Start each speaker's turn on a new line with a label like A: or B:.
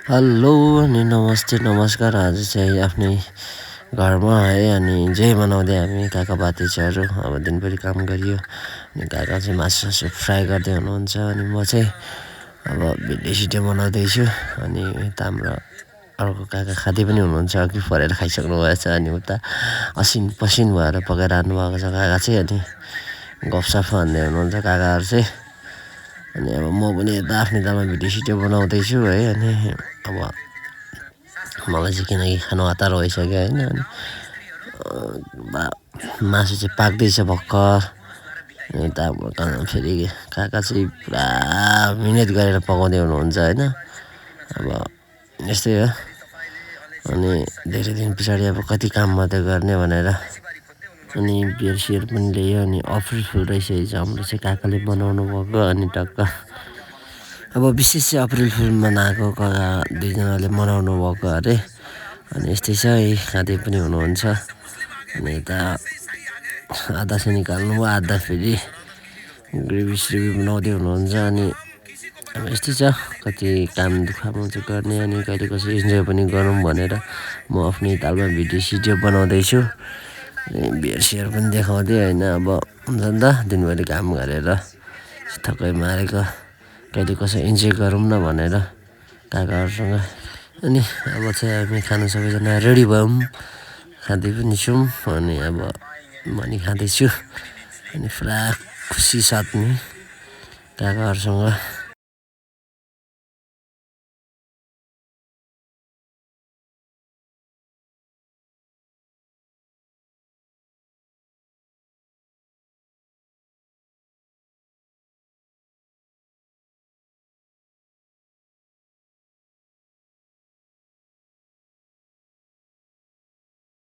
A: Hello अनि नमस्ते नमस्कार। आज चाहिँ आफ्नै घरमा है अनि जे बनाउँदै हामी काका भातिजीहरू अब दिनभरि काम गरियो अनि काका चाहिँ मासु फ्राई गर्दै हुनुहुन्छ अनि म चाहिँ अब भिन्डी सिटे बनाउँदैछु अनि यता हाम्रो अर्को काका खाँदै पनि हुनुहुन्छ, अघि फरेर खाइसक्नु भएछ अनि उता असिन पसिन भएर पकाइरहनु भएको छ काका चाहिँ। अनि गफसफ भन्दै हुनुहुन्छ काकाहरू चाहिँ। अनि अब म पनि यता आफ्नै दामा भिडियो सिडियो बनाउँदैछु है। अनि अब मलाई चाहिँ किनकि खानु हतार भइसक्यो होइन। अनि मासु चाहिँ पाक्दैछ भर्खर। अनि यता फेरि काका चाहिँ पुरा मिहिनेत गरेर पकाउँदै हुनुहुन्छ होइन। अब यस्तै हो। अनि धेरै दिन पछाडि अब कति काम मात्रै गर्ने भनेर अनि बियर सियर पनि ल्यायो। अनि अप्रिल फुल रहेछ हिजो हाम्रो चाहिँ काकाले बनाउनु भएको। अनि टक्क अब विशेष चाहिँ अप्रिल फुल मनाएको काका दुईजनाले मनाउनु भएको अरे। अनि यस्तै छ है, खाँदै पनि हुनुहुन्छ। अनि यता आधा चाहिँ निकाल्नु भयो, आधा फेरि ग्रेभी स्रेभी बनाउँदै हुनुहुन्छ। अनि अब यस्तै छ, कति काम दुःखमा चाहिँ गर्ने अनि कहिले कसै इन्जोय पनि गरौँ भनेर म आफ्नै तालमा भिडियो सिडियो बनाउँदैछु। अनि बियर सियर पनि देखाउँदै होइन। अब हुन्छ नि त दिनभरि काम गरेर थकै मारेको, कहिले कसै इन्जोय गरौँ न भनेर काकाहरूसँग। अनि अब चाहिँ हामी खानु सबैजना रेडी भयौँ, खाँदै पनि छौँ। अनि अब म नि खाँदैछु अनि पुरा खुसी साथ नि काकाहरूसँग